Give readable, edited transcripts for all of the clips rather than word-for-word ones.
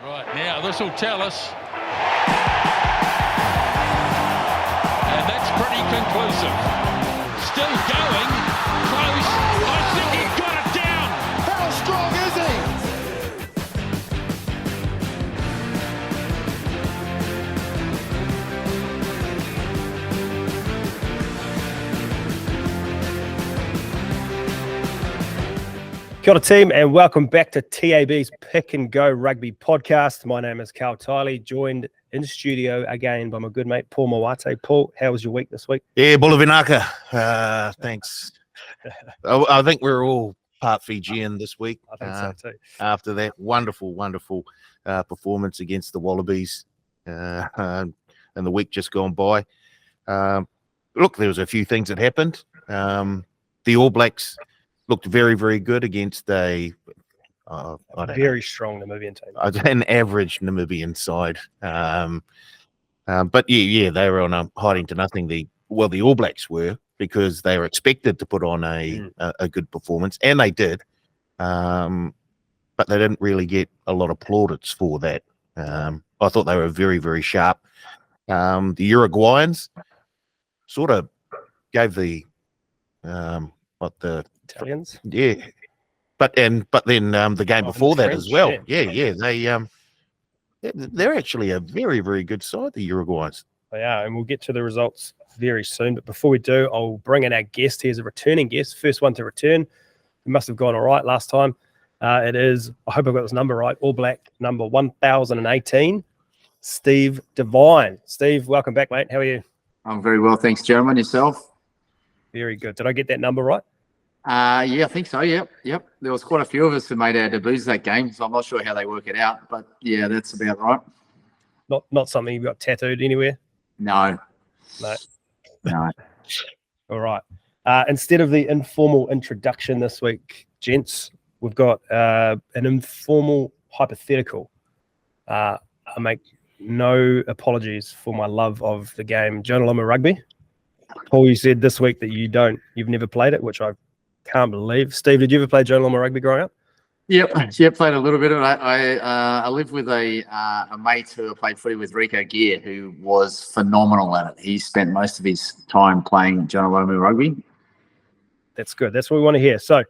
Right, now this will tell us. And that's pretty conclusive. Still going, close. I think he got it down. How strong is he? Kia ora team, and welcome back to TAB's Pick and Go Rugby podcast. My name is Karl Paul, joined in studio again by my good mate Paul Mawate. Paul, how was your week this week? Yeah, Bulavinaka. Thanks. I think we're all part Fijian this week. I think so too. After that wonderful performance against the Wallabies and the week just gone by. Look, there was a few things that happened. The All Blacks looked very, very good against a very strong Namibian team. An average Namibian side. But yeah, they were on a hiding to nothing. The All Blacks were, because they were expected to put on a good performance, and they did. But they didn't really get a lot of plaudits for that. I thought they were very, very sharp. The Uruguayans sort of gave the Italians, yeah, but then the game before that as well. Yeah, they're actually a very, very good side, the Uruguayans. They are, and we'll get to the results very soon. But before we do, I'll bring in our guest. He's a returning guest, first one to return. He must have gone all right last time. It is, I hope I've got this number right, All Black number 1018, Steve Devine. Steve, welcome back, mate. How are you? I'm very well, thanks, gentlemen. Yourself? Very good. Did I get that number right? Yeah, I think so. Yep. There was quite a few of us who made our debuts that game, so I'm not sure how they work it out, but yeah, that's about right. Not something you got tattooed anywhere? No. All right. Instead of the informal introduction this week, gents, we've got an informal hypothetical. I make no apologies for my love of the game Jonaloma Rugby. Paul, you said this week that you've never played it, which I can't believe. Steve, did you ever play Jonaloma Rugby growing up? Yep, played a little bit of it. I lived with a mate who played footy with, Rico Gear, who was phenomenal at it. He spent most of his time playing Jonaloma Rugby. That's good. That's what we want to hear. So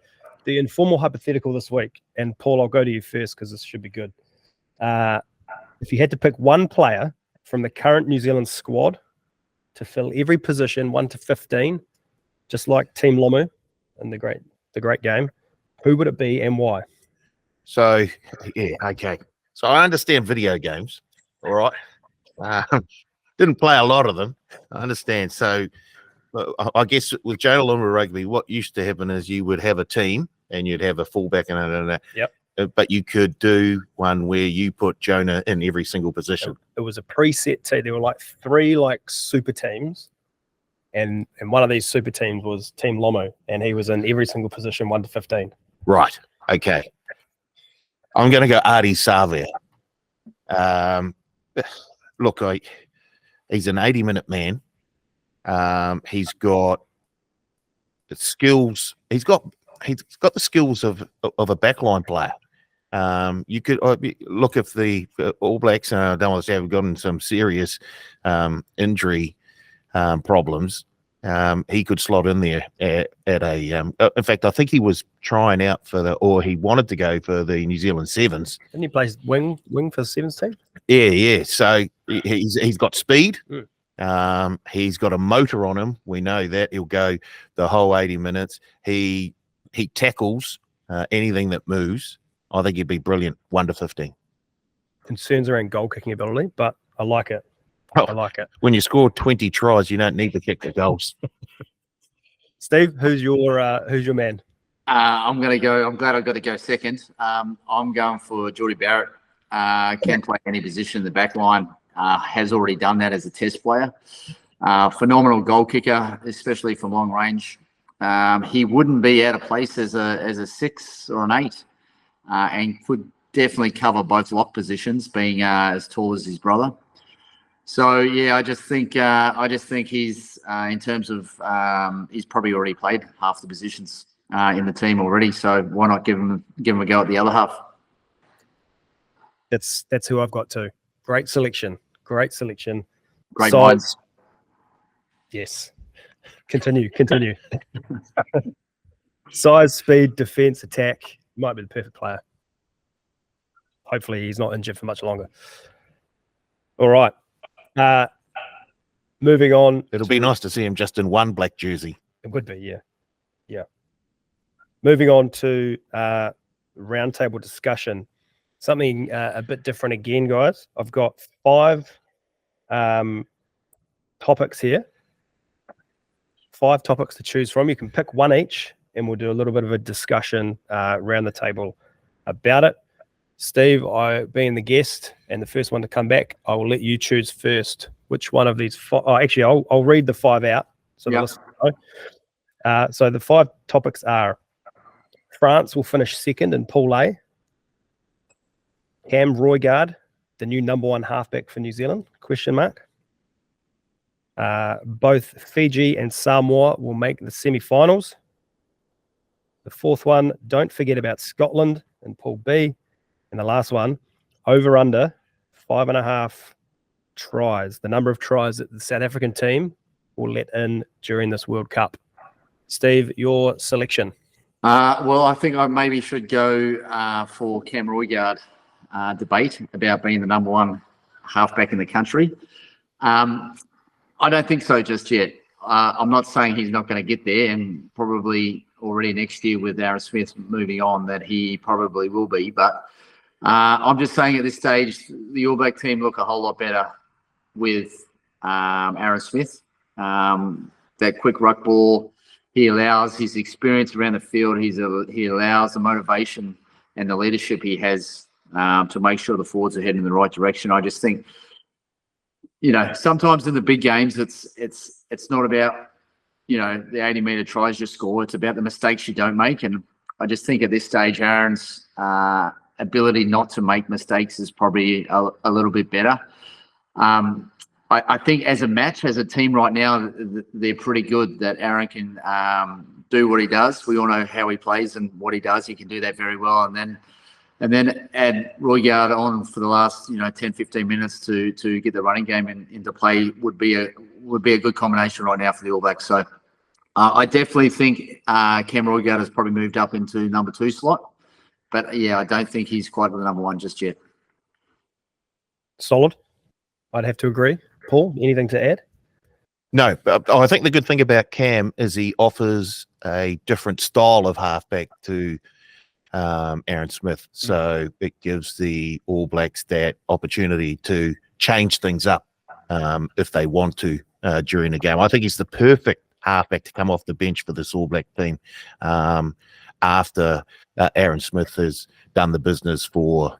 the informal hypothetical this week, and Paul, I'll go to you first because this should be good. If you had to pick one player from the current New Zealand squad to fill every position 1 to 15, just like Team Lomu in the great game, who would it be and why? So, yeah, okay. So I understand video games, all right? Didn't play a lot of them. I understand. So I guess with Jonaloma Rugby, what used to happen is you would have a team and you'd have a fullback and Yep. But you could do one where you put Jonah in every single position. It was a preset team. There were like 3 super teams, and one of these super teams was Team Lomu, and he was in every single position 1 to 15. Right. Okay. I'm going to go Artie Savia. Look, he's an 80-minute man. He's got the skills. He's got the skills of a backline player. You could look if the All Blacks, I don't want to say have gotten some serious injury problems. He could slot in there at a. In fact, I think he was trying out or he wanted to go for the New Zealand Sevens. Didn't he play wing for the Sevens team? Yeah. So he's got speed. He's got a motor on him. We know that he'll go the whole 80 minutes. He tackles anything that moves. I think he'd be brilliant. 1 to 15. Concerns around goal kicking ability, but I like it. I like it. When you score 20 tries, you don't need to kick the goals. Steve, who's your man? I'm glad I've got to go second. I'm going for Geordie Barrett. Can play any position in the back line. Has already done that as a test player. Phenomenal goal kicker, especially from long range. He wouldn't be out of place as a 6 or an 8, and could definitely cover both lock positions, being as tall as his brother. So yeah, I just think he's in terms of he's probably already played half the positions in the team already. So why not give him a go at the other half? That's who I've got too. Great selection. Great Size- minds. Yes. Continue. Size, speed, defense, attack. Might be the perfect player. Hopefully he's not injured for much longer. All right. Moving on. It'll be nice to see him just in one black jersey. It would be, yeah. Moving on to roundtable discussion. Something a bit different again, guys. I've got 5 topics here. 5 topics to choose from. You can pick one each, and we'll do a little bit of a discussion around the table about it. Steve, I being the guest and the first one to come back, I will let you choose first. Which one of these 5? Oh, actually, I'll read the 5 out so the listeners know. So the 5 topics are: France will finish second in Pool A. Cam Roigard, the new number 1 halfback for New Zealand? ? Both Fiji and Samoa will make the semi-finals. The 4th one, don't forget about Scotland in Pool B. And the last one, over under 5.5 tries, the number of tries that the South African team will let in during this World Cup. Steve, your selection. Well, I think I maybe should go for Cam Roigard debate about being the number 1 halfback in the country. I don't think so just yet. I'm not saying he's not going to get there, and probably already next year with Aaron Smith moving on that he probably will be. But I'm just saying at this stage, the All Black team look a whole lot better with Aaron Smith. That quick ruck ball, he allows his experience around the field. He allows the motivation and the leadership he has to make sure the forwards are heading in the right direction. I just think, sometimes in the big games, it's not about, the 80-meter tries you score. It's about the mistakes you don't make. And I just think at this stage, Aaron's ability not to make mistakes is probably a little bit better. I think as a team right now, they're pretty good that Aaron can do what he does. We all know how he plays and what he does. He can do that very well. And then add Roigard on for the last 10, 15 minutes to get the running game into play would be a good combination right now for the All Blacks. So I definitely think Cam Roigard has probably moved up into number 2 slot. But yeah, I don't think he's quite the number 1 just yet. Solid. I'd have to agree. Paul, anything to add? No, but I think the good thing about Cam is he offers a different style of halfback to Aaron Smith. So it gives the All Blacks that opportunity to change things up if they want to during the game. I think he's the perfect halfback to come off the bench for this All Black team after Aaron Smith has done the business for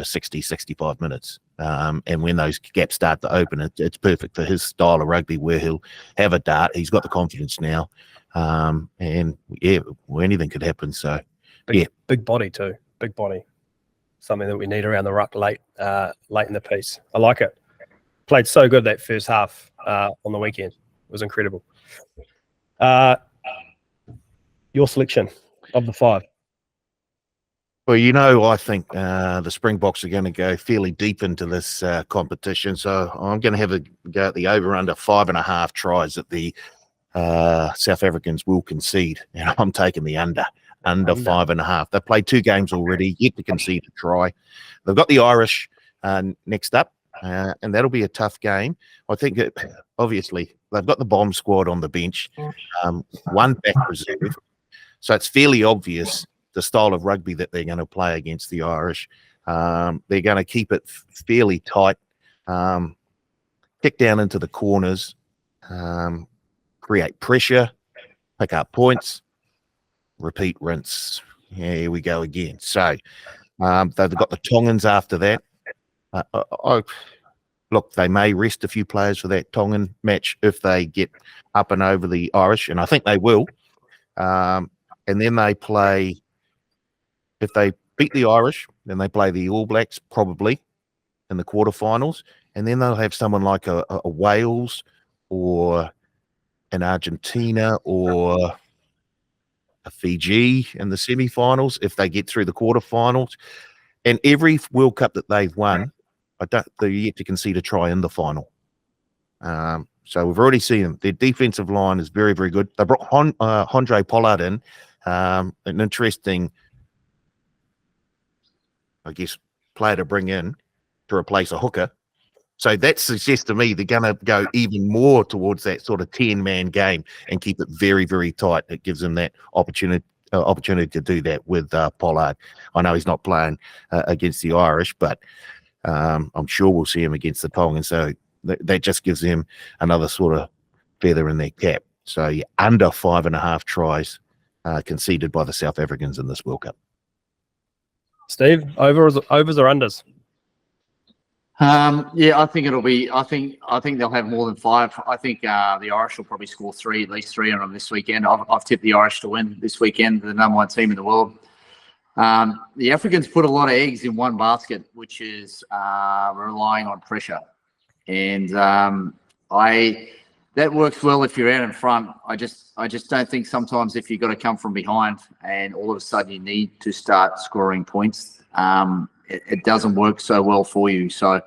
60, 65 minutes. And when those gaps start to open, it's perfect for his style of rugby where he'll have a dart. He's got the confidence now. And yeah, anything could happen. So Big body too. Big body. Something that we need around the ruck late in the piece. I like it. Played so good that first half on the weekend. It was incredible. Your selection of the 5. Well, I think the Springboks are going to go fairly deep into this competition. So I'm going to have a go at the over-under 5.5 tries that the South Africans will concede. And I'm taking the under 5.5. They've played 2 games already, yet to concede a try. They've got the Irish next up, and that'll be a tough game. I think, obviously, they've got the bomb squad on the bench, 1 back reserve. So it's fairly obvious the style of rugby that they're going to play against the Irish. They're going to keep it fairly tight, kick down into the corners, create pressure, pick up points, repeat, rinse. Yeah, here we go again. So they've got the Tongans after that. Look, they may rest a few players for that Tongan match if they get up and over the Irish, and I think they will. And then they play, if they beat the Irish, then they play the All Blacks probably in the quarterfinals, and then they'll have someone like a Wales or an Argentina or a Fiji in the semi-finals if they get through the quarterfinals. And every World Cup that they've won, they're yet to concede a try in the final. So we've already seen them. Their defensive line is very, very good. They brought Andre Pollard in, an interesting, I guess, player to bring in to replace a hooker. So that suggests to me they're going to go even more towards that sort of 10-man game and keep it very, very tight. It gives them that opportunity to do that with Pollard. I know he's not playing against the Irish, but I'm sure we'll see him against the Tongans. So that just gives them another sort of feather in their cap. So under 5.5 tries conceded by the South Africans in this World Cup. Steve, overs or unders? Yeah, I think it'll be. I think they'll have more than 5. I think the Irish will probably score at least three on them this weekend. I've tipped the Irish to win this weekend, the number 1 team in the world. The Africans put a lot of eggs in one basket, which is relying on pressure, and that works well if you're out in front. I just don't think sometimes if you've got to come from behind and all of a sudden you need to start scoring points, it doesn't work so well for you. So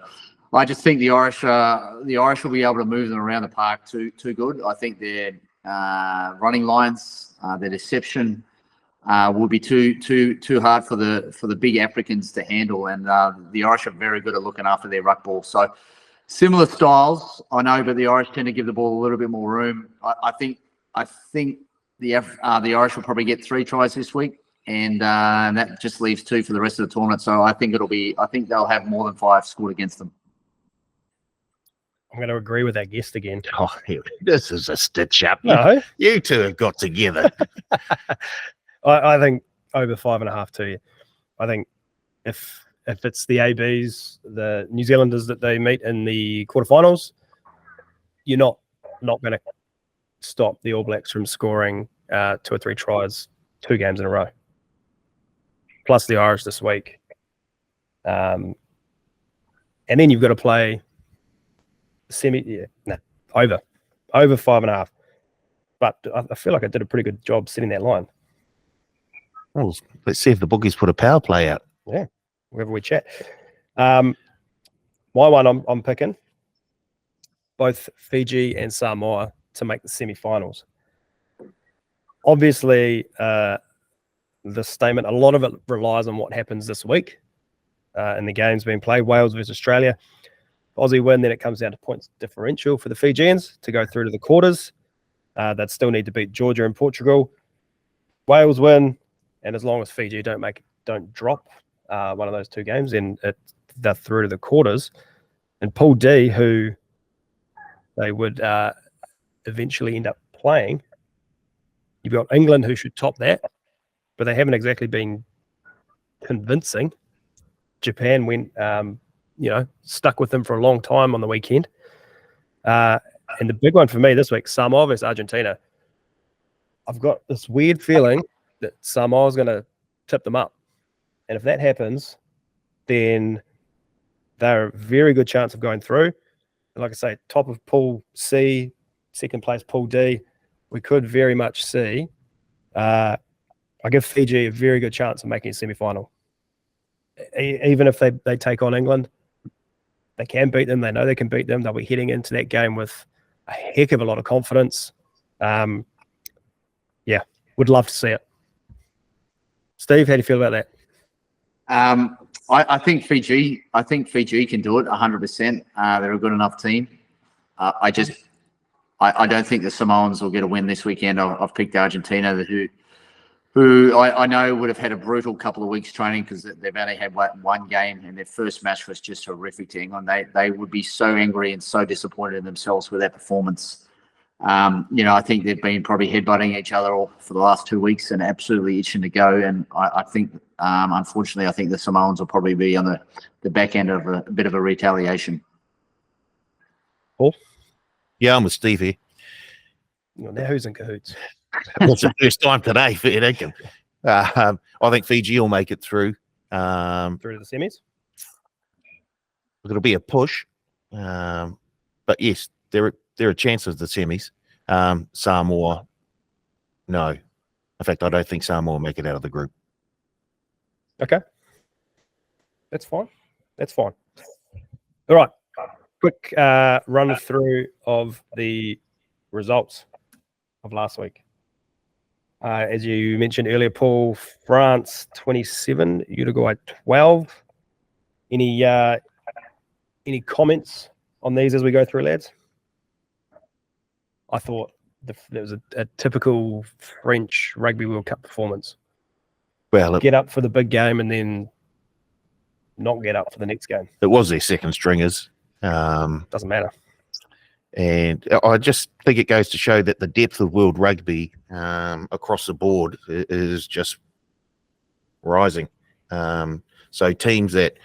I just think the Irish will be able to move them around the park too good. I think their running lines, their deception will be too hard for the big Africans to handle, and the Irish are very good at looking after their ruck ball. So similar styles, I know, but the Irish tend to give the ball a little bit more room. I think the Irish will probably get 3 tries this week, and that just leaves 2 for the rest of the tournament. So I think they'll have more than 5 scored against them. I'm going to agree with that guest again. Oh, this is a stitch up. No, You two have got together. I think over 5.5 too. I think if it's the ABs, the New Zealanders that they meet in the quarterfinals, you're not going to stop the All Blacks from scoring 2 or 3 tries 2 games in a row. Plus the Irish this week. And then you've got to play over 5.5. But I feel like I did a pretty good job setting that line. Well, let's see if the bookies put a power play out. Yeah, wherever we chat. My one, I'm picking both Fiji and Samoa to make the semi-finals. Obviously, the statement, a lot of it relies on what happens this week in the games being played. Wales versus Australia. Aussie win, then it comes down to points differential for the Fijians to go through to the quarters. They'd still need to beat Georgia and Portugal. Wales win, and as long as Fiji don't drop one of those 2 games, then they're through to the quarters. And Pool D, who they would eventually end up playing, you've got England, who should top that, but they haven't exactly been convincing. Japan went, stuck with them for a long time on the weekend. And the big one for me this week, Samoa versus Argentina. I've got this weird feeling that Samoa's going to tip them up. And if that happens, then they're a very good chance of going through. And like I say, top of Pool C, second place Pool D, we could very much see. I give Fiji a very good chance of making a semi-final. Even if they take on England, they can beat them. They know they can beat them. They'll be heading into that game with a heck of a lot of confidence. Would love to see it. Steve, how do you feel about that? I think Fiji can do it 100%. They're a good enough team. I don't think the Samoans will get a win this weekend. I've picked Argentina, who I know would have had a brutal couple of weeks training because they've only had one game, and their first match was just horrific to England. They would be so angry and so disappointed in themselves with that performance. I think they've been probably headbutting each other for the last 2 weeks and absolutely itching to go. And I think, unfortunately, I think the Samoans will probably be on the back end of a bit of a retaliation. Paul? Yeah, I'm with Steve here. Well, now who's in cahoots? It's the first time today for Ed. I think Fiji will make it through. Through to the semis? It'll be a push. But yes, there are chances of the semis. Samoa, no. In fact, I don't think Samoa will make it out of the group. Okay. That's fine. That's fine. All right. Quick run through of the results of last week. As you mentioned earlier, Paul, France 27, Uruguay 12. Any comments on these as we go through, lads? I thought it was a typical French Rugby World Cup performance. Well, Get up for the big game and then not get up for the next game. it was their second stringers. Doesn't matter. And I just think it goes to show that the depth of world rugby across the board is just rising. So teams that,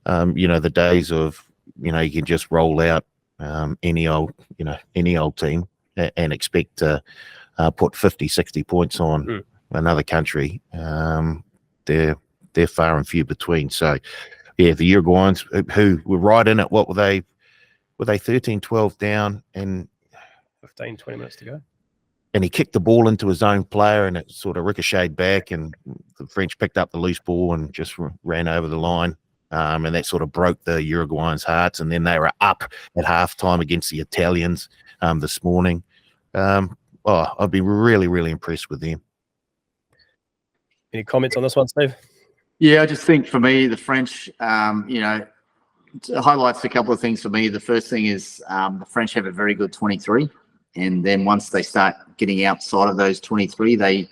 the days of, you can just roll out any old team and expect to put 50, 60 points on another country, they're far and few between. So, yeah, the Uruguayans, who were right in it, what were they? Were they 13, 12 down and 15, 20 minutes to go? And he kicked the ball into his own player and it sort of ricocheted back and the French picked up the loose ball and just ran over the line. And that sort of broke the Uruguayans' hearts. And then they were up at halftime against the Italians this morning. I've been really, really impressed with them. Any comments on this one, Steve? Yeah, I just think for me, the French, highlights a couple of things for me. The first thing is the French have a very good 23. And then once they start getting outside of those 23, they're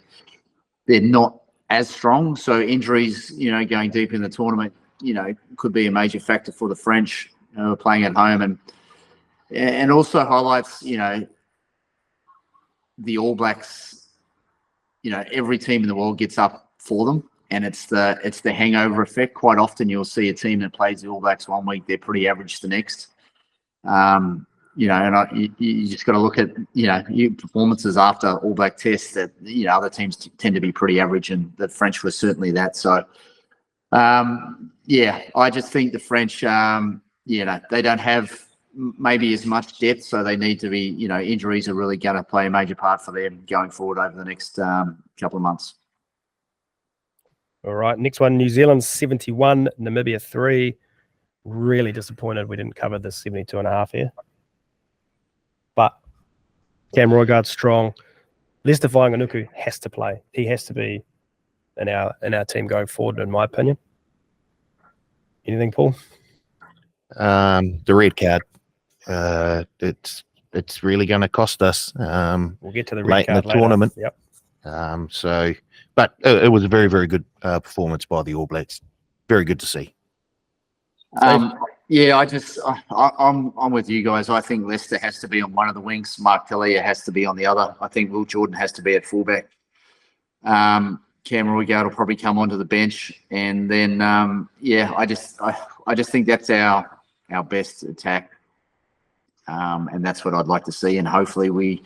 not as strong. So injuries, going deep in the tournament, could be a major factor for the French playing at home. And also highlights, the All Blacks, every team in the world gets up for them. And it's the hangover effect. Quite often you'll see a team that plays the All Blacks one week, they're pretty average the next. And you just got to look at, performances after All Black tests that, other teams tend to be pretty average, and the French were certainly that. So, I just think the French, they don't have maybe as much depth, so they need to be, injuries are really going to play a major part for them going forward over the next couple of months. All right, next one, New Zealand 71, Namibia 3. Really disappointed we didn't cover the 72.5 here. But Cam Roigard strong. Leicester Vainganuku has to play. He has to be in our team going forward, in my opinion. Anything, Paul? The red card. It's really going to cost us. We'll get to the red late card in the tournament. Yep. But it was a very, very good performance by the All Blacks. Very good to see. I'm with you guys. I think Leicester has to be on one of the wings. Mark Tellier has to be on the other. I think Will Jordan has to be at fullback. Cam Roigard will probably come onto the bench, and then I just think that's our best attack, and that's what I'd like to see. And hopefully we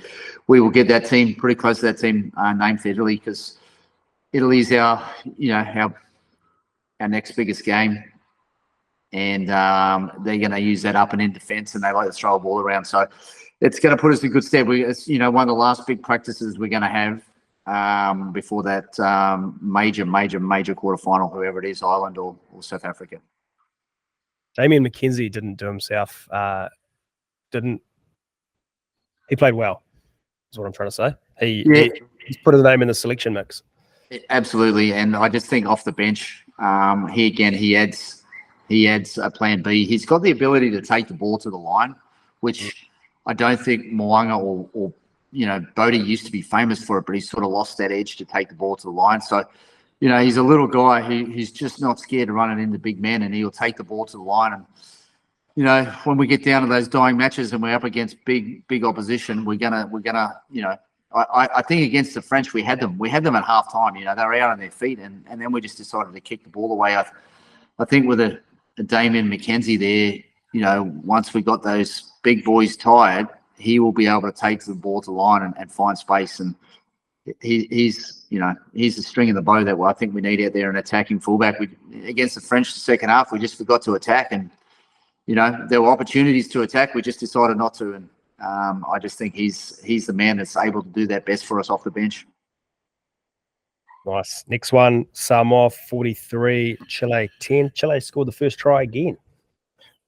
will get that team pretty close to that team named for Italy, because Italy's our next biggest game. And they're going to use that up and in defence, and they like to throw a ball around. So it's going to put us in good stead. It's one of the last big practices we're going to have before that major quarterfinal, whoever it is, Ireland or South Africa. Damien McKenzie didn't do himself. He played well, is what I'm trying to say. He's put his name in the selection mix. Absolutely, and I just think off the bench, he adds a plan B. He's got the ability to take the ball to the line, which I don't think Moanga or Bodie used to be famous for it, but he's sort of lost that edge to take the ball to the line. So, he's a little guy who's just not scared to run it into big men, and he'll take the ball to the line. And, when we get down to those dying matches and we're up against big opposition, we're gonna I think against the French, we had them at halftime. They were out on their feet, and then we just decided to kick the ball away. I think with a Damien McKenzie there, once we got those big boys tired, he will be able to take the ball to the line and find space. And he's the string in the bow that I think we need out there, an attacking fullback. Against the French, the second half, we just forgot to attack, and there were opportunities to attack. We just decided not to, and I just think he's the man that's able to do that best for us off the bench. Nice. Next one, Samoa 43, Chile 10. Chile scored the first try again.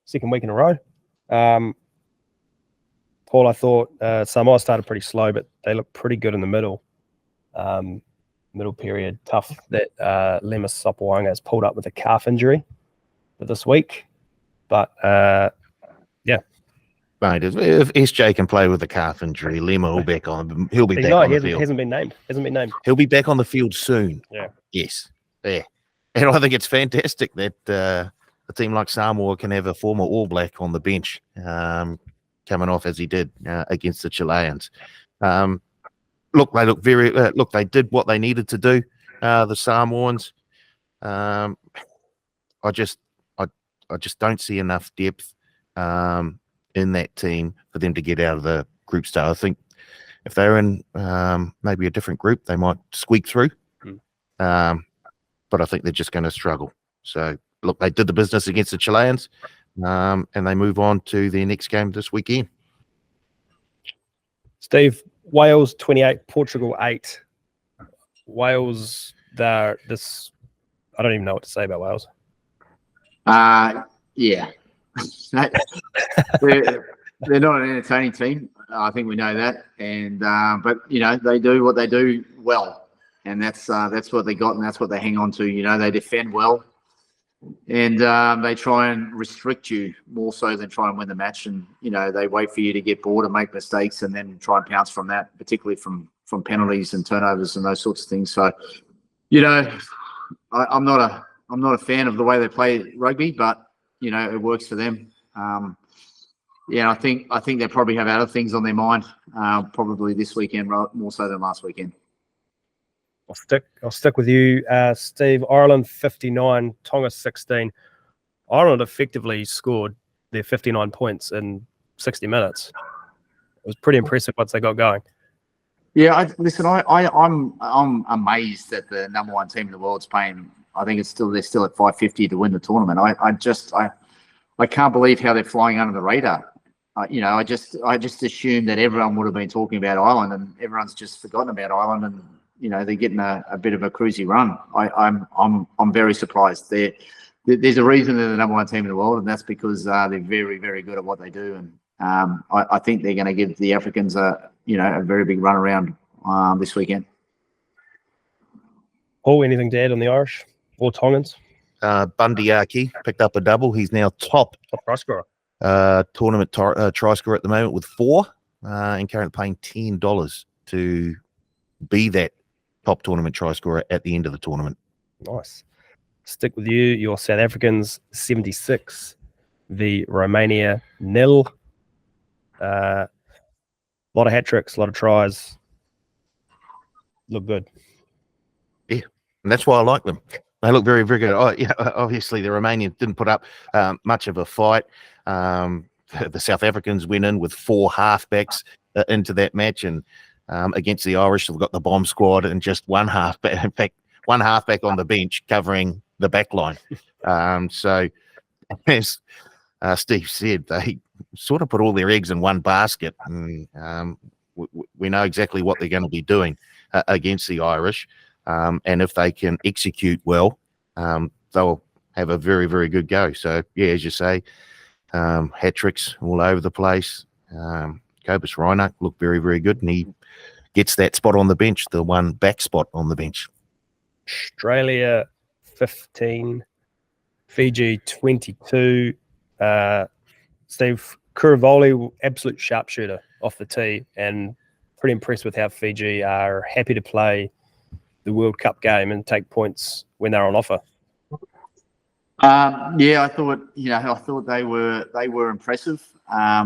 Second week in a row. Paul, I thought Samoa started pretty slow, but they looked pretty good in the middle. Middle period. Tough that Lemus Sopawanga has pulled up with a calf injury for this week. But, yeah. Mate, if SJ can play with a calf injury, Lema will back on. He'll be back on the field. Hasn't been named. He'll be back on the field soon. Yeah. Yes. Yeah. And I think it's fantastic that a team like Samoa can have a former All Black on the bench, coming off as he did against the Chileans. Look, they look very. Look, they did what they needed to do. The Samoans. I just don't see enough depth in that team for them to get out of the group stage. I think if they're in maybe a different group, they might squeak through. But I think they're just going to struggle. So, look, they did the business against the Chileans, and they move on to their next game this weekend. Steve, Wales 28, Portugal 8. Wales, I don't even know what to say about Wales. Yeah. they're not an entertaining team. I think we know that. And but they do what they do well, and that's what they got, and that's what they hang on to. They defend well, and they try and restrict you more so than try and win the match. And they wait for you to get bored and make mistakes, and then try and pounce from that, particularly from penalties and turnovers and those sorts of things. So, I'm not a fan of the way they play rugby, but it works for them. I think they probably have other things on their mind, probably this weekend more so than last weekend. I'll stick with you, Steve. Ireland 59, Tonga 16. Ireland effectively scored their 59 points in 60 minutes. It was pretty impressive once they got going. Yeah, I'm amazed that the number one team in the world's paying. I think they're still at $550 to win the tournament. I can't believe how they're flying under the radar. I just assumed that everyone would have been talking about Ireland, and everyone's just forgotten about Ireland, and they're getting a bit of a cruisy run. I'm very surprised. There's a reason they're the number one team in the world, and that's because they're very, very good at what they do. And I think they're going to give the Africans a very big run around this weekend. Paul, anything to add on the Irish or Tongans? Bundy Aki picked up a double. He's now top try scorer. Tournament try scorer at the moment with 4, and currently paying $10 to be that top tournament try scorer at the end of the tournament. Nice. Stick with you. Your South Africans 76, the Romania 0. A lot of hat tricks, a lot of tries. Look good. Yeah, and that's why I like them. They look very, very good. Oh, yeah, obviously, the Romanians didn't put up much of a fight. The South Africans went in with 4 halfbacks into that match, and against the Irish, they've got the bomb squad and just one halfback. In fact, one halfback on the bench covering the back line. So, as Steve said, they sort of put all their eggs in one basket, and we know exactly what they're going to be doing against the Irish. And if they can execute well, they'll have a very, very good go. So, yeah, as you say, hat tricks all over the place. Cobus Reinach looked very, very good, and he gets that spot on the bench, the one back spot on the bench. Australia 15, Fiji 22. Steve Kuravoli, absolute sharpshooter off the tee, and pretty impressed with how Fiji are happy to play the World Cup game and take points when they're on offer. I thought they were impressive.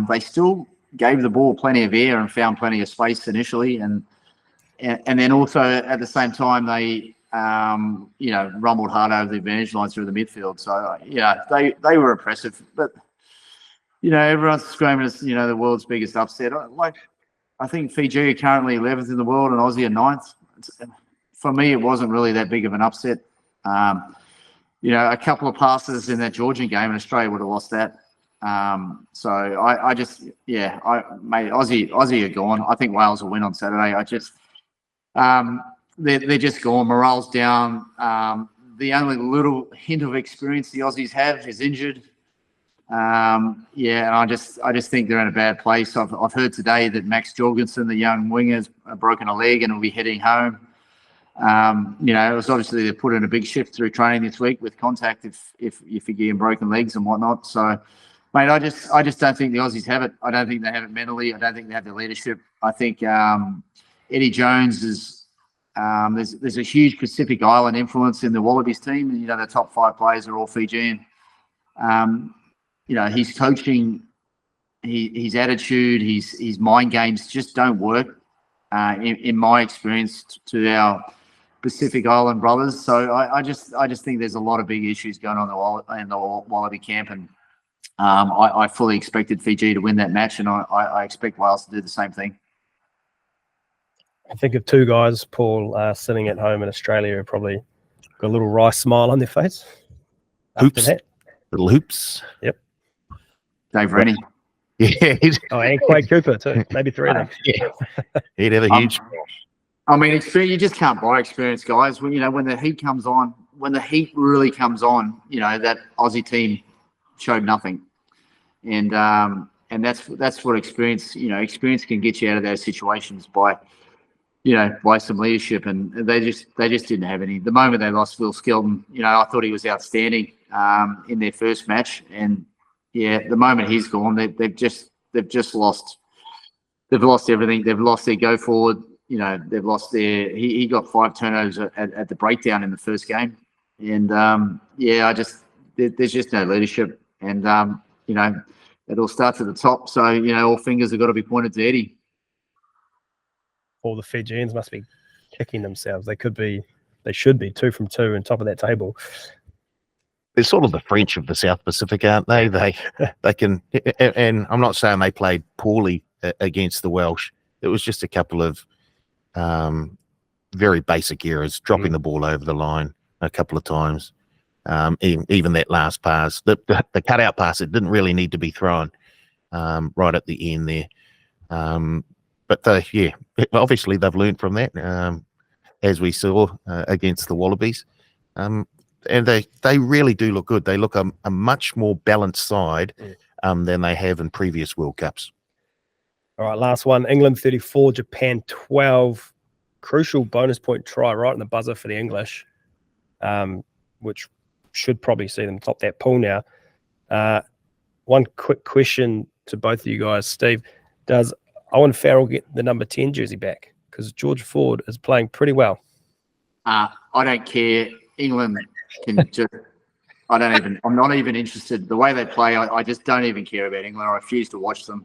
They still gave the ball plenty of air and found plenty of space initially, and then also at the same time they rumbled hard over the advantage lines through the midfield. So they were impressive, but everyone's screaming as the world's biggest upset. I think Fiji are currently 11th in the world and Aussie are 9th. For me, it wasn't really that big of an upset. A couple of passes in that Georgian game, and Australia would have lost that. Aussie are gone. I think Wales will win on Saturday. they're just gone. Morale's down. The only little hint of experience the Aussies have is injured. And I just think they're in a bad place. I've heard today that Max Jorgensen, the young winger, has broken a leg and will be heading home. It was obviously they put in a big shift through training this week with contact if you're getting broken legs and whatnot. So, mate, I just don't think the Aussies have it. I don't think they have it mentally. I don't think they have the leadership. I think Eddie Jones is there's a huge Pacific Island influence in the Wallabies team. And, the top 5 players are all Fijian. His coaching, his attitude, his mind games just don't work, in my experience, to our Pacific Island brothers. So I just think there's a lot of big issues going on in the Wallaby camp, and I fully expected Fiji to win that match, and I expect Wales to do the same thing. I think of 2 guys, Paul, sitting at home in Australia, who probably got a little wry smile on their face. Hoops. After that. Little hoops. Yep. Dave Rennie. Yeah. And Quade Cooper too. Maybe 3 of them. Yeah. He'd have a huge. I mean, experience, you just can't buy experience, guys. When the heat comes on, when the heat really comes on, that Aussie team showed nothing, and that's what experience. Experience can get you out of those situations by some leadership, and they just didn't have any. The moment they lost Will Skelton, I thought he was outstanding in their first match, and the moment he's gone, they've just lost. They've lost everything. They've lost their go forward. They've lost their. He got 5 turnovers at the breakdown in the first game, and there's just no leadership, and it all starts at the top. So all fingers have got to be pointed to Eddie. All the Fijians must be kicking themselves. They should be 2 from 2 on top of that table. They're sort of the French of the South Pacific, aren't they? They can, and I'm not saying they played poorly against the Welsh. It was just a couple of very basic errors, dropping the ball over the line a couple of times. Even that last pass, the cutout pass, it didn't really need to be thrown right at the end there. But obviously they've learned from that, as we saw against the Wallabies. And they really do look good. They look a much more balanced side than they have in previous World Cups. All right, last one. England 34, Japan 12. Crucial bonus point try right in the buzzer for the English, which should probably see them top that pool now. One quick question to both of you guys. Steve, does Owen Farrell get the number 10 jersey back? Because George Ford is playing pretty well. I don't care. England can just. I'm not even interested. The way they play, I just don't even care about England. I refuse to watch them.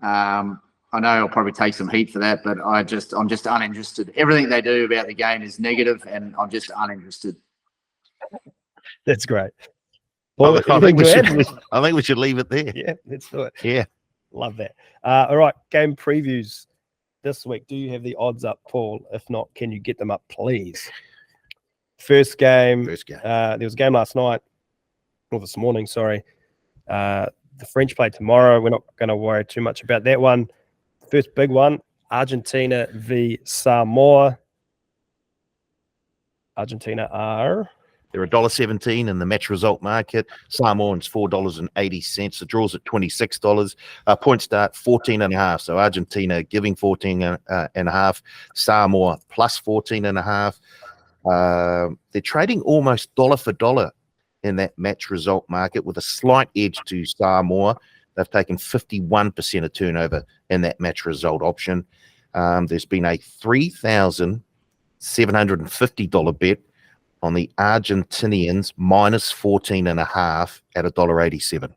I know I'll probably take some heat for that, but I'm just uninterested. Everything they do about the game is negative, and I'm just uninterested. That's great. Well, I think we should leave it there. Yeah, let's do it. Yeah. Love that. All right, game previews this week. Do you have the odds up, Paul? If not, can you get them up, please? First game. There was a game last night, or this morning, sorry. The French play tomorrow. We're not going to worry too much about that one. First big one, Argentina v Samoa. Argentina are... They're $1.17 in the match result market. Samoans $4.80. The draw's at $26. Point start 14.5. So Argentina giving 14.5. Samoa plus 14.5. They're trading almost dollar for dollar in that match result market with a slight edge to Samoa. They've taken 51% of turnover in that match result option. There's been a $3,750 bet on the Argentinians minus 14.5 at $1.87.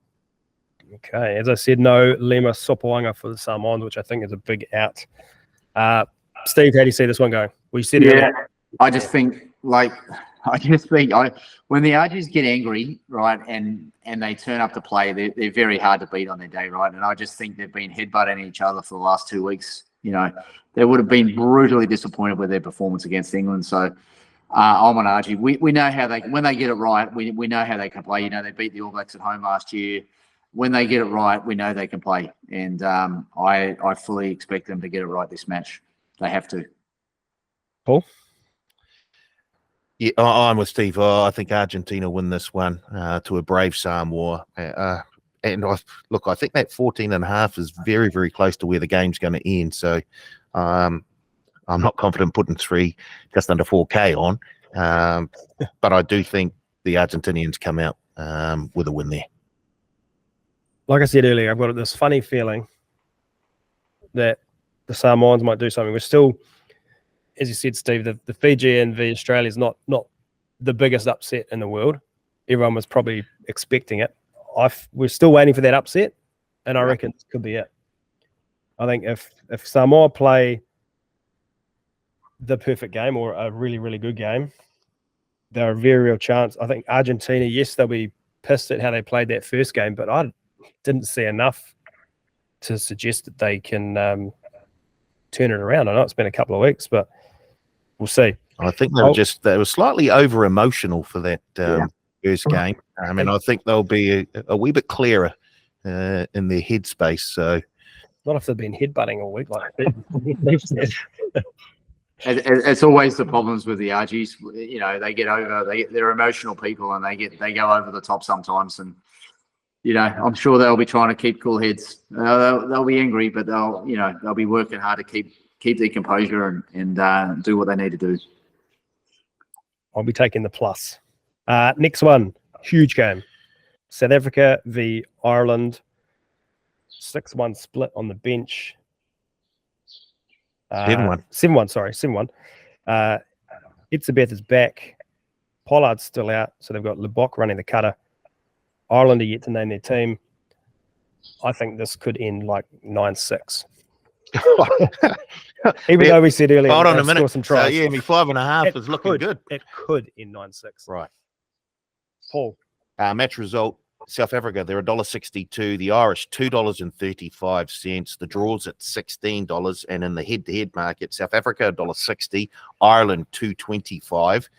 Okay, as I said, no Lima Sopoaga for the Samoans, which I think is a big out. Steve, how do you see this one going? We said earlier. I just think when the Argies get angry, right, and they turn up to play, they're very hard to beat on their day, right? And I just think they've been headbutting each other for the last 2 weeks. They would have been brutally disappointed with their performance against England. So I'm on Argie. We know how when they get it right, we know how they can play. They beat the All Blacks at home last year. When they get it right, we know they can play. And I fully expect them to get it right this match. They have to. Paul? Yeah, I'm with Steve. I think Argentina win this one to a brave Samoa. And I think that 14.5 is very, very close to where the game's going to end. So I'm not confident putting just under 4K on. But I do think the Argentinians come out with a win there. Like I said earlier, I've got this funny feeling that the Samoans might do something. We're still, as you said, Steve, the Fiji and the Australia is not the biggest upset in the world. Everyone was probably expecting it. We're still waiting for that upset, and I reckon it could be it. I think if Samoa play the perfect game or a really, really good game, they're a very real chance. I think Argentina, yes, they'll be pissed at how they played that first game, but I didn't see enough to suggest that they can turn it around. I know it's been a couple of weeks, but we'll see. I think they were slightly over emotional for that first game. I mean, I think they'll be a wee bit clearer in their headspace. So, not if they've been headbutting all week like It's always the problems with the Argies. You know, they're emotional people, and they go over the top sometimes. And you know, I'm sure they'll be trying to keep cool heads. They'll be angry, but they'll be working hard to keep their composure and do what they need to do. I'll be taking the plus. Next one, huge game. South Africa v Ireland. 6-1 split on the bench. 7-1. 7-1, sorry, 7-1. Itzebeth is back. Pollard's still out, so they've got Lebok running the cutter. Ireland are yet to name their team. I think this could end like 9-6. Even though we said earlier, hold on a minute. Some tries. 5.5 is looking good. It could end 9-6. Right. Paul. Match result: South Africa, they're $1.62. The Irish, $2.35. The draws at $16. And in the head-to-head market, South Africa, $1.60. Ireland, $2.25.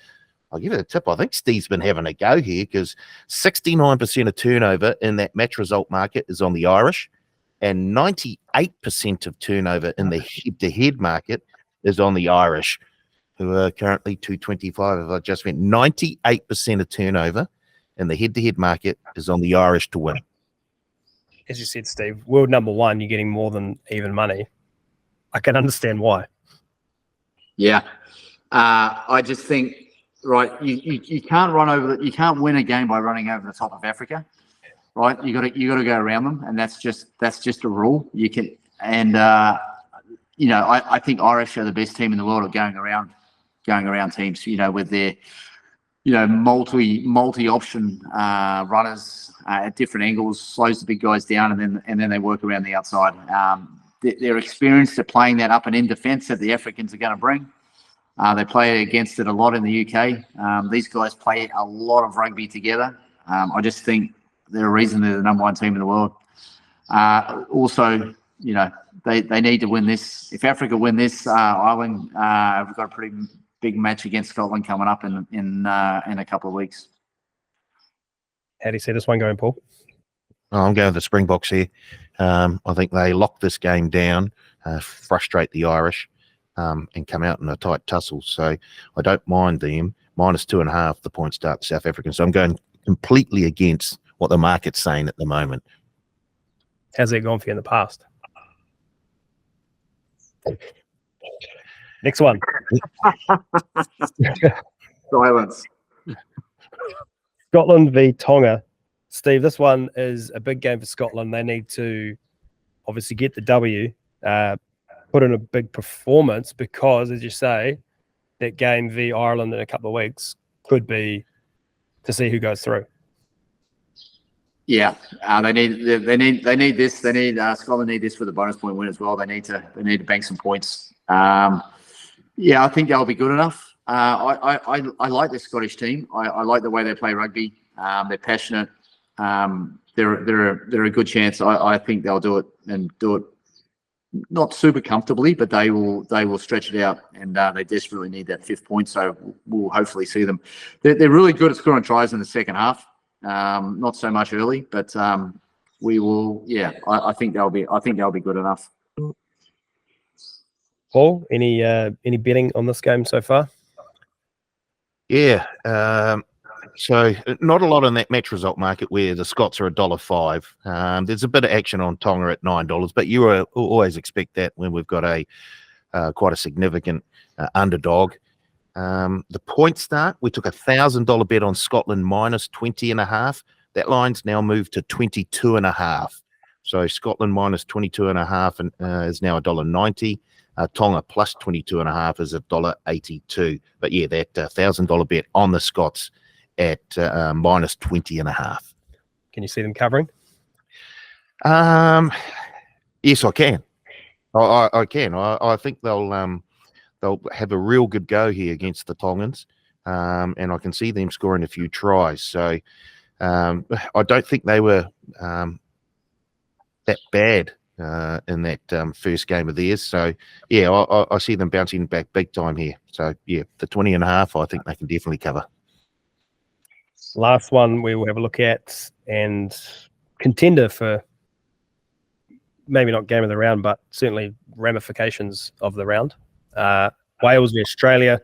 I'll give it a tip. I think Steve's been having a go here because 69% of turnover in that match result market is on the Irish, and 98% of turnover in the head-to-head market is on the Irish, who are currently $2.25. If I just went 98% of turnover in the head-to-head market is on the Irish to win. As you said, Steve, world number one, you're getting more than even money. I can understand why. Yeah, I just think you can't you can't win a game by running over the top of Africa, right? You got to go around them, and that's just a rule. You can, and I think Irish are the best team in the world of going around teams. You know, with their multi-option runners at different angles, slows the big guys down, and then they work around the outside. They're experienced at playing that up and in defence that the Africans are going to bring. They play against it a lot in the UK. These guys play a lot of rugby together. I just think they're a reason they're the number one team in the world. Also, they need to win this. If Africa win this, Ireland have got a pretty big match against Scotland coming up in a couple of weeks. How do you see this one going, Paul? I'm going with the Springboks here. I think they lock this game down, frustrate the Irish, and come out in a tight tussle. So I don't mind them. -2.5, the point start South African. So I'm going completely against what the market's saying at the moment. How's that gone for you in the past? Next one. Silence. Scotland v Tonga. Steve, this one is a big game for Scotland. They need to obviously get the W, put in a big performance because, as you say, that game v Ireland in a couple of weeks could be to see who goes through. Yeah, they need this. Scotland need this for the bonus point win as well. They need to bank some points. Yeah, I think they'll be good enough. I like the Scottish team. I like the way they play rugby. They're passionate. They're a good chance. I think they'll do it and do it not super comfortably, but they will stretch it out, and they desperately need that 5th point. So we'll hopefully see them. They're really good at scoring tries in the second half. Not so much early, but we will. Yeah, I think they'll be good enough. Paul, any betting on this game so far? Yeah. So not a lot on that match result market where the Scots are $1.05. There's a bit of action on Tonga at $9, but you always expect that when we've got a quite a significant underdog. The point start, we took $1,000 bet on Scotland minus 20.5. That line's now moved to 22.5. So Scotland minus 22.5 and is now $1.90. Tonga plus 22.5 is $1.82. But yeah, that $1,000 bet on the Scots at minus 20.5. Can you see them covering? Yes, I can. I can. I think they'll have a real good go here against the Tongans, and I can see them scoring a few tries. So I don't think they were that bad in that first game of theirs. So yeah, I see them bouncing back big time here. So yeah, the 20.5, I think they can definitely cover. Last one we will have a look at, and contender for maybe not game of the round, but certainly ramifications of the round. Wales v Australia.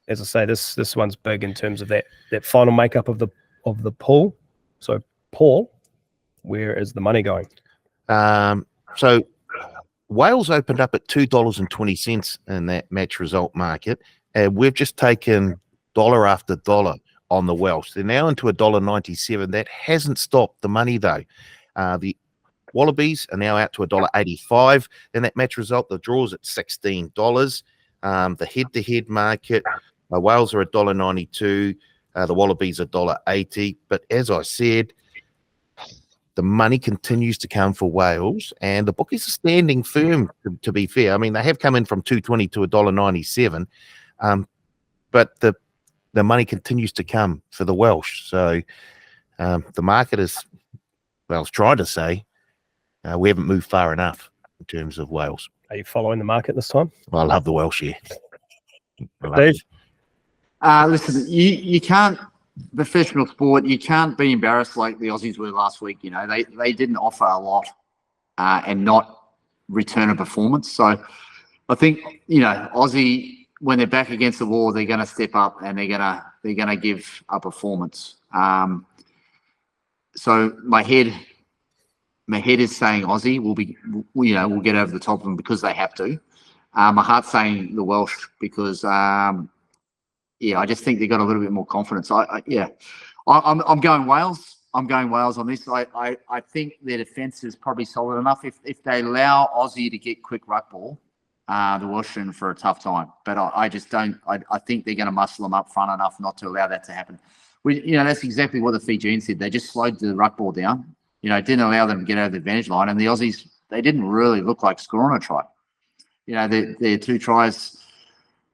As I say, this one's big in terms of that final makeup of the pool. So Paul, where is the money going? So Wales opened up at $2.20 in that match result market, and we've just taken dollar after dollar on the Welsh. They're now into $1.97. That hasn't stopped the money though. The Wallabies are now out to $1.85 in that match result. The draw's at $16. The head-to-head market, Wales are $1.92. The Wallabies are $1.80. But as I said, the money continues to come for Wales, and the bookies are standing firm, to be fair. I mean, they have come in from $2.20 to $1.97, but the money continues to come for the Welsh. So the market is, well, I was trying to say, we haven't moved far enough in terms of Wales. Are you following the market this time? Well, I love the Welsh here. Steve? Listen, you can't, professional sport, you can't be embarrassed like the Aussies were last week. You know, they didn't offer a lot and not return a performance. So I think, you know, Aussie, when they're back against the wall, they're going to step up and they're going to give a performance. So my head is saying Aussie will get over the top of them because they have to. My heart's saying the Welsh because I just think they've got a little bit more confidence. I'm going Wales. I'm going Wales on this. I think their defence is probably solid enough. If they allow Aussie to get quick ruck ball, the Welsh are in for a tough time. But I just don't. I think they're going to muscle them up front enough not to allow that to happen. That's exactly what the Fijians did. They just slowed the ruck ball down. Didn't allow them to get over the advantage line. And the Aussies, they didn't really look like scoring a try. Their two tries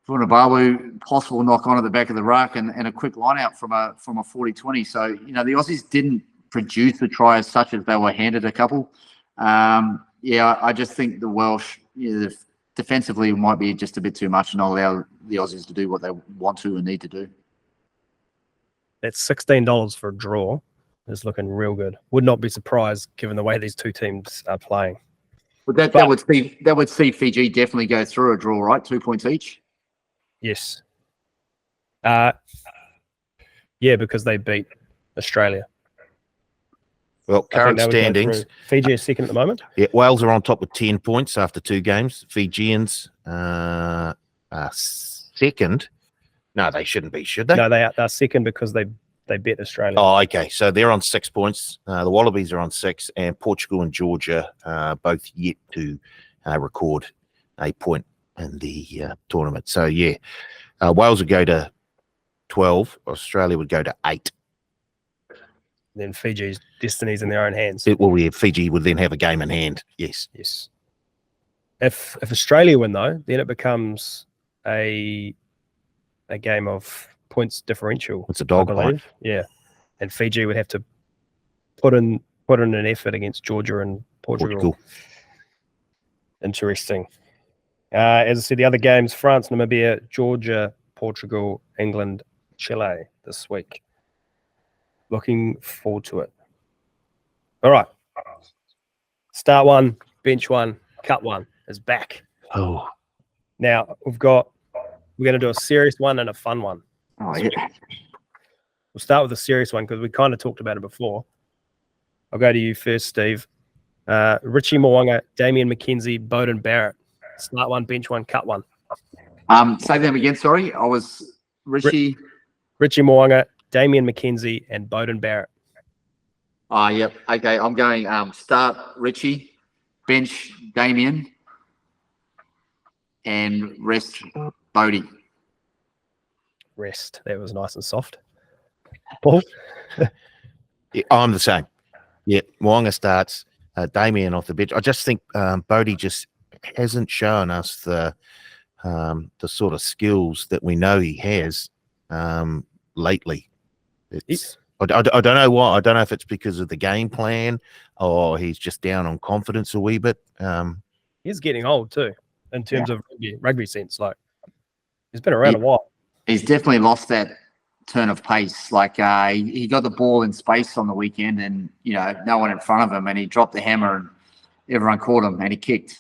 from Nabawu, possible knock on at the back of the ruck and a quick line out from a 40-20. So, the Aussies didn't produce the try as such as they were handed a couple. I just think the Welsh, defensively might be just a bit too much and not allow the Aussies to do what they want to and need to do. That's $16 for a draw. It's looking real good. Would not be surprised given the way these two teams are playing. But that would see Fiji definitely go through a draw, right? 2 points each. Yes. Because they beat Australia. Well, current standings. Fiji is second at the moment. Yeah, Wales are on top with 10 points after 2 games. Fijians are second. No, they shouldn't be, should they? No, they're second because they beat Australia. Oh, okay. So they're on 6 points. The Wallabies are on 6, and Portugal and Georgia both yet to record a point in the tournament. So, yeah, Wales would go to 12. Australia would go to 8. Then Fiji's destiny's in their own hands. Fiji would then have a game in hand. Yes. If Australia win, though, then it becomes a game of points differential. It's a dog fight. Yeah. And Fiji would have to put in an effort against Georgia and Portugal. Interesting. As I said, the other games, France, Namibia, Georgia, Portugal, England, Chile this week. Looking forward to it. All right. Start one, bench one, cut one is back. Oh. Now, we've got We're going to do a serious one and a fun one. Oh, yeah. We'll start with the serious one because we kind of talked about it before. I'll go to you first, Steve. Richie Mo'unga, Damien McKenzie, Bowden Barrett. Start one, bench one, cut one. Say them again, sorry. I was Richie Mo'unga, Damien McKenzie, and Bowden Barrett. Oh, yep. Okay, I'm going start Richie, bench Damien, and rest Bodie. Rest. That was nice and soft. Paul? Yeah, I'm the same. Yeah, Mo'unga starts, Damien off the bench. I just think Bodie just hasn't shown us the sort of skills that we know he has lately. I don't know why. I don't know if it's because of the game plan or he's just down on confidence a wee bit. He's getting old too, in terms of rugby sense. Like, he's been around a while. He's definitely lost that turn of pace. Like he got the ball in space on the weekend, and no one in front of him, and he dropped the hammer, and everyone caught him, and he kicked.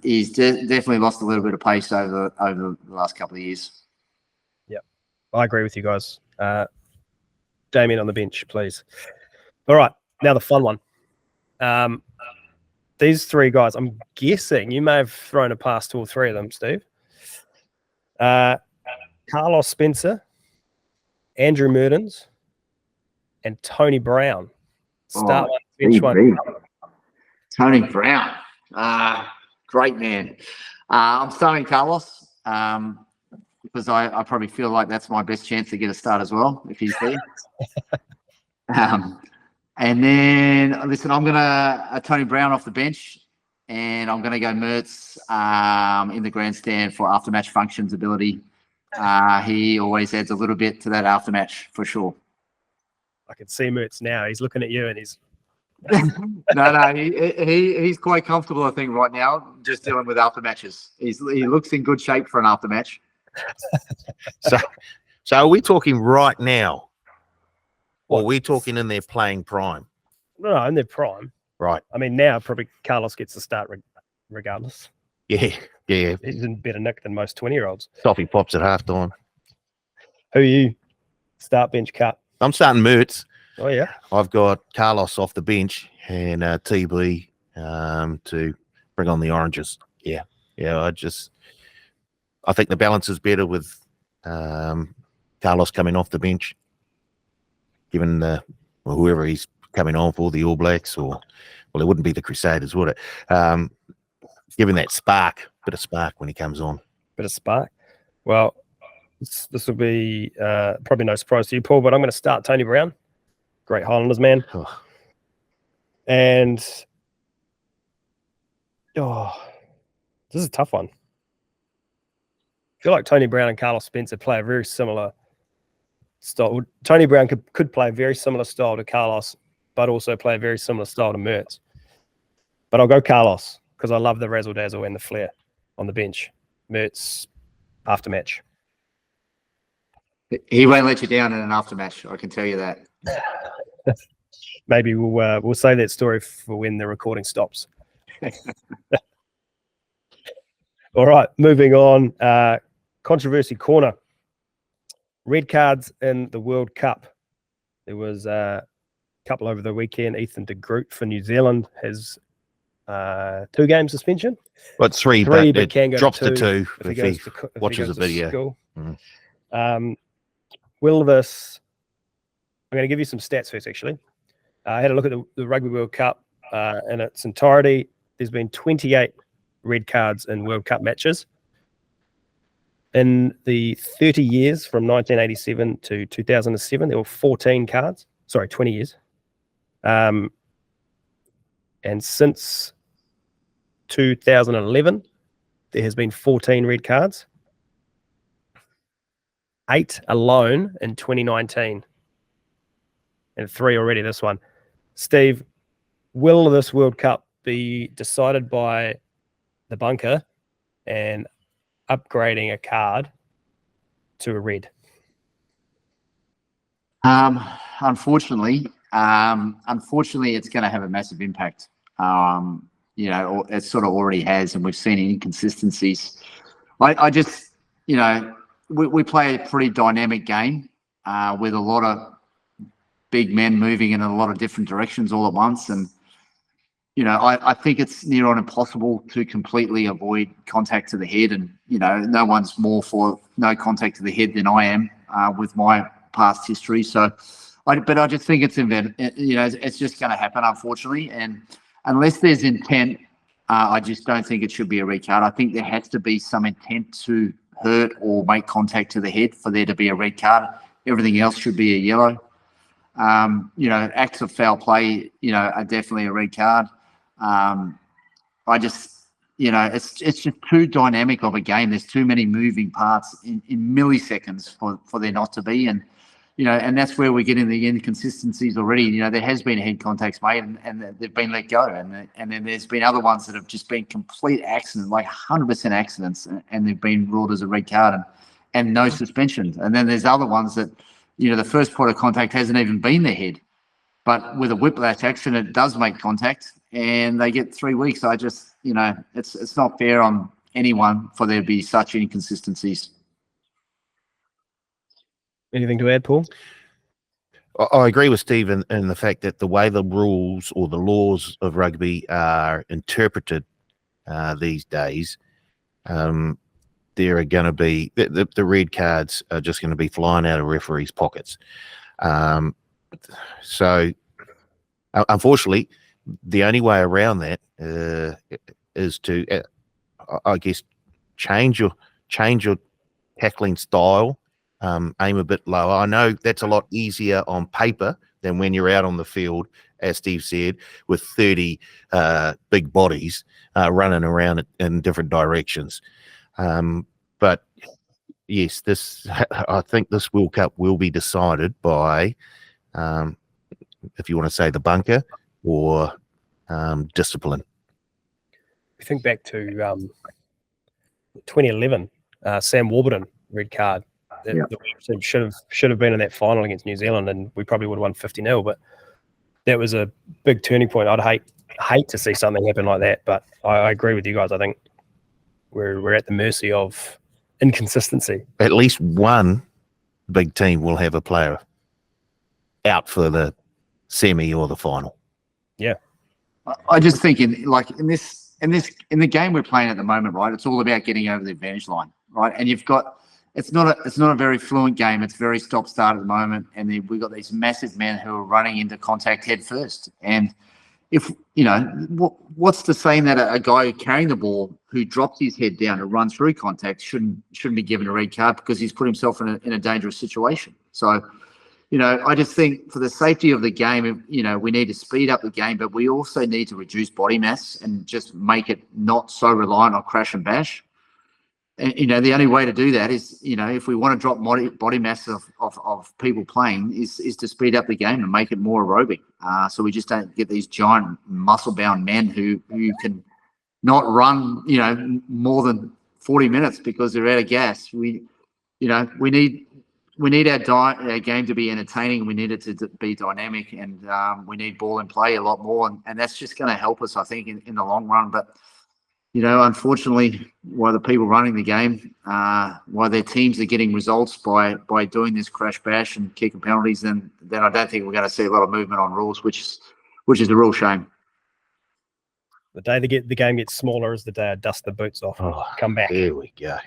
He's definitely lost a little bit of pace over the last couple of years. Yeah, I agree with you guys. Damien on the bench, please. All right, now the fun one. These three guys, I'm guessing you may have thrown it past all three of them, Steve. Carlos Spencer, Andrew Murdens, and Tony Brown. Start one, bench one. Tony Brown. Great man. I'm starting Carlos because I probably feel like that's my best chance to get a start as well if he's there. And then, listen, I'm going to Tony Brown off the bench, and I'm going to go Mertz in the grandstand for after-match functions ability. He always adds a little bit to that after-match for sure. I can see Mertz now. He's looking at you and he's... No, he's quite comfortable, I think, right now, just dealing with after matches. He looks in good shape for an after match. So are we talking right now, or are we talking in their playing prime? No, in their prime. Right. I mean, now probably Carlos gets the start regardless. Yeah. He's in better nick than most 20-year-olds. Toffee pops at halftime. Who are you? Start, bench, cut. I'm starting Mertz. Oh, yeah. I've got Carlos off the bench and TB to bring on the Oranges. Yeah. I think the balance is better with Carlos coming off the bench, given whoever he's coming on for, the All Blacks, or it wouldn't be the Crusaders, would it? Given that bit of spark when he comes on. Bit of spark. Well, this will be probably no surprise to you, Paul, but I'm going to start Tony Brown. Great Highlanders man. Oh. And this is a tough one. I feel like Tony Brown and Carlos Spencer play a very similar style. Tony Brown could play a very similar style to Carlos, but also play a very similar style to Mertz. But I'll go Carlos because I love the razzle-dazzle and the flair on the bench. Mertz after match. He won't let you down in an after match, I can tell you that. Maybe we'll save that story for when the recording stops. All right, moving on. Controversy corner. Red cards in the World Cup. There was a couple over the weekend. Ethan de Groot for New Zealand has 2-game suspension. Well, it's three, but it can go drops to two if if he watches goes the to video. school. Mm. Will this... I'm going to give you some stats first, actually. I had a look at the Rugby World Cup in its entirety. There's been 28 red cards in World Cup matches. In the 30 years from 1987 to 2007, there were 14 cards. Sorry, 20 years. And since 2011, there has been 14 red cards. 8 alone in 2019. And 3 already this one. Steve, will this World Cup be decided by the bunker and upgrading a card to a red? Unfortunately, it's going to have a massive impact. It sort of already has, and we've seen inconsistencies. I just we play a pretty dynamic game with a lot of big men moving in a lot of different directions all at once. And, I think it's near on impossible to completely avoid contact to the head. And, no one's more for no contact to the head than I am with my past history. So, but I just think it's just going to happen, unfortunately. And unless there's intent, I just don't think it should be a red card. I think there has to be some intent to hurt or make contact to the head for there to be a red card. Everything else should be a yellow. Acts of foul play, are definitely a red card. It's just too dynamic of a game. There's too many moving parts in milliseconds for there not to be. And, and that's where we're getting the inconsistencies already. There has been head contacts made and they've been let go. And then there's been other ones that have just been complete accidents, like 100% accidents, and they've been ruled as a red card and no suspension. And then there's other ones that, the first point of contact hasn't even been the head. But with a whiplash action, it does make contact and they get 3 weeks. I just, it's not fair on anyone for there to be such inconsistencies. Anything to add, Paul? I agree with Steve in the fact that the way the rules or the laws of rugby are interpreted these days, there are going to be the red cards are just going to be flying out of referees' pockets. So, unfortunately, the only way around that is to, I guess, change your tackling style. Aim a bit lower. I know that's a lot easier on paper than when you're out on the field, as Steve said, with 30 big bodies running around in different directions. But yes, I think this World Cup will be decided by, if you want to say, the bunker or discipline. We think back to 2011, Sam Warburton red card. That should have been in that final against New Zealand, and we probably would have won 50-0. But that was a big turning point. I'd hate to see something happen like that, but I agree with you guys. I think we're at the mercy of inconsistency. At least one big team will have a player out for the semi or the final. Yeah, I just think in the game we're playing at the moment, right? It's all about getting over the advantage line, right? And you've got. It's not a very fluent game. It's very stop-start at the moment, and we've got these massive men who are running into contact head first. And if what's to say that a guy carrying the ball who drops his head down to run through contact shouldn't be given a red card because he's put himself in a dangerous situation. So, I just think for the safety of the game, we need to speed up the game, but we also need to reduce body mass and just make it not so reliant on crash and bash. And, the only way to do that is, if we want to drop body mass of people playing is to speed up the game and make it more aerobic. So we just don't get these giant muscle-bound men who can not run, more than 40 minutes because they're out of gas. We need our game to be entertaining. We need it to be dynamic, and we need ball in play a lot more. And that's just going to help us, I think, in the long run. But unfortunately, while the people running the game, while their teams are getting results by doing this crash bash and kicking penalties, then I don't think we're going to see a lot of movement on rules, which is a real shame. The day the game gets smaller is the day I dust the boots off and come back. There we go.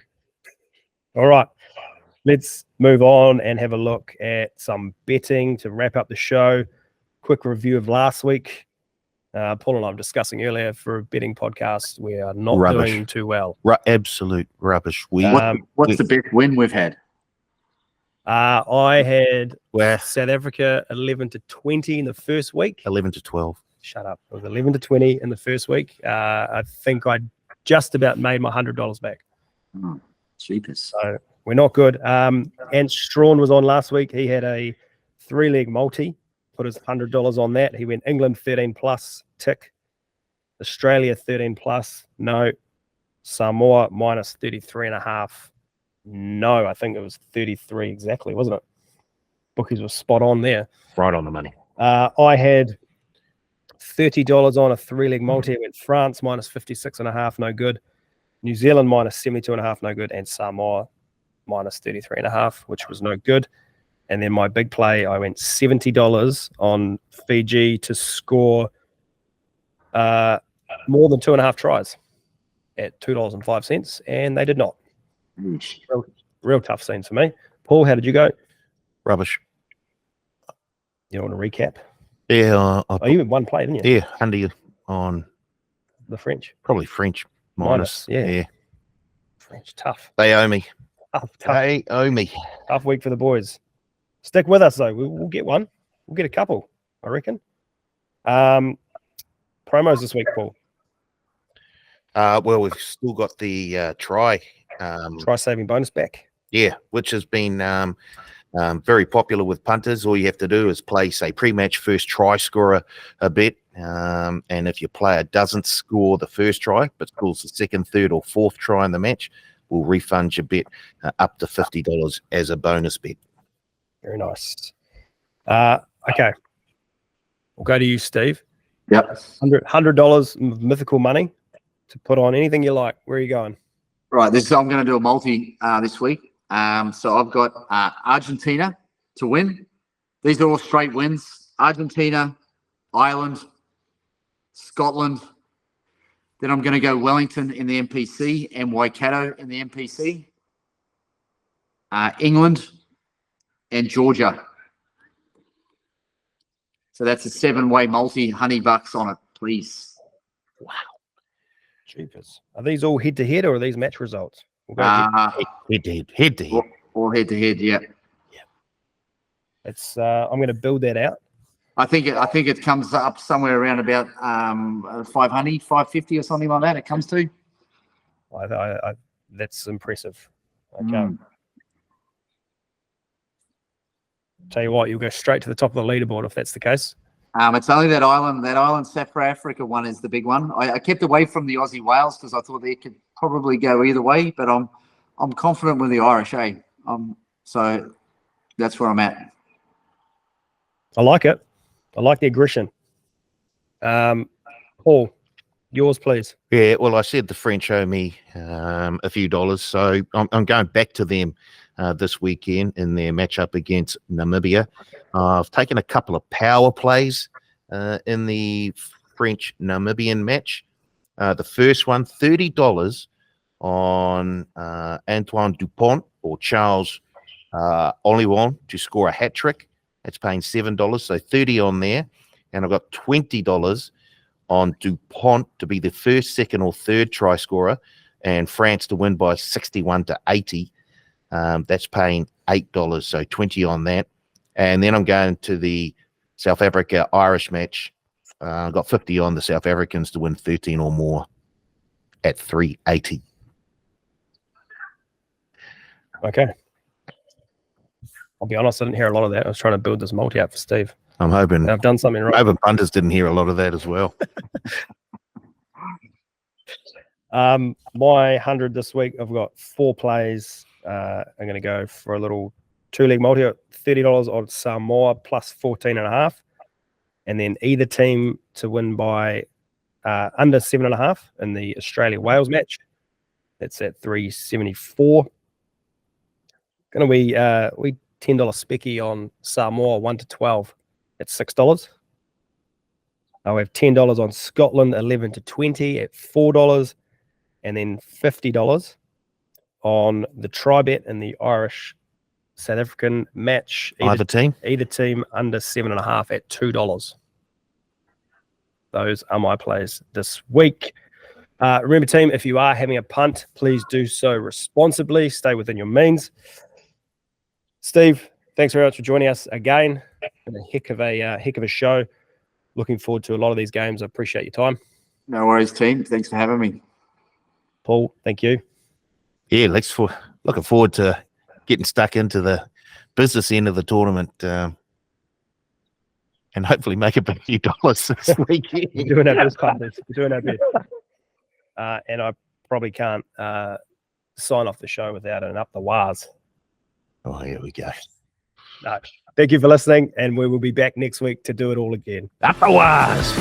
All right, let's move on and have a look at some betting to wrap up the show. Quick review of last week. Paul and I were discussing earlier for a betting podcast. We are not doing too well. Absolute rubbish. What's the best win we've had? I had South Africa 11-20 in the first week. 11-12. Shut up. It was 11-20 in the first week. I think I just about made my $100 back. Cheapest. So we're not good. And Strawn was on last week. He had a 3-leg multi. Put his $100 on that. He went England 13+, tick. Australia 13+, no. Samoa minus 33.5, no. I think it was 33 exactly, wasn't it? Bookies were spot on there. Right on the money. I had $30 on a 3-leg multi. I went France minus 56.5, no good. New Zealand minus 72.5, no good. And Samoa minus 33.5, which was no good. And then my big play, I went $70 on Fiji to score more than 2.5 tries at $2.05, and they did not. Real tough scene for me. Paul, how did you go? Rubbish. You want to recap? Yeah. You had one play, didn't you? Yeah, 100 on The French. probably French minus. Yeah. French, tough. They owe me. Tough. They owe me. Tough week for the boys. Stick with us, though. We'll get one. We'll get a couple, I reckon. Promos this week, Paul. Well, we've still got the try. Try-saving bonus back. Yeah, which has been very popular with punters. All you have to do is play, say, pre-match first try scorer a bet. And if your player doesn't score the first try, but scores the second, third, or fourth try in the match, we'll refund your bet up to $50 as a bonus bet. Very nice. Okay. We'll go to you, Steve. Yep. $100 mythical money to put on anything you like. Where are you going? Right. I'm going to do a multi this week. So I've got Argentina to win. These are all straight wins. Argentina, Ireland, Scotland. Then I'm going to go Wellington in the MPC and Waikato in the MPC. England and Georgia. So that's a 7-way multi, $100 on it, please. Wow. Jeepers. Are these all head-to-head or are these match results? We'll go Head-to-head. Or head-to-head, yeah. It's I'm going to build that out. I think it comes up somewhere around about 500, 550 or something like that. It comes to. That's impressive. Okay. Tell you what, you'll go straight to the top of the leaderboard if that's the case. It's only that island South Africa one is the big one. I kept away from the Aussie Wales because I thought they could probably go either way, but I'm confident with the Irish, so that's where I'm at. I like it. I like the aggression. Paul, yours, please. Yeah, well, I said the French owe me a few dollars, so I'm going back to them this weekend in their matchup against Namibia. I've taken a couple of power plays in the French-Namibian match. The first one, $30 on Antoine Dupont or Charles Olivon to score a hat trick. That's paying $7, so $30 on there. And I've got $20 on Dupont to be the first, second, or third try scorer, and France to win by 61-80. That's paying $8, so $20 on that. And then I'm going to the South Africa-Irish match. I've got $50 on the South Africans to win 13 or more at $3.80. Okay. I'll be honest, I didn't hear a lot of that. I was trying to build this multi out for Steve. I'm hoping and I've done something right. Maybe punters didn't hear a lot of that as well. My 100 this week, I've got 4 plays. I'm going to go for a little 2-leg multi at $30 on Samoa plus 14.5. And then either team to win by under 7.5 in the Australia-Wales match. That's at $3.74. Going to be we $10 specky on Samoa 1-12 at $6. I have $10 on Scotland 11-20 at $4, and then $50 on the try bet in the Irish South African match. Either team under 7.5 at $2. Those are my plays this week. Remember, team, if you are having a punt, please do so responsibly. Stay within your means. Steve, thanks very much for joining us again. A heck of a show. Looking forward to a lot of these games. I appreciate your time. No worries, team. Thanks for having me. Paul, thank you. Yeah, looking forward to getting stuck into the business end of the tournament and hopefully make a few dollars this weekend. We're doing our best, partners. We're doing our best. And I probably can't sign off the show without an up the wires. Oh, here we go. No. Thank you for listening, and we will be back next week to do it all again. Up the wires.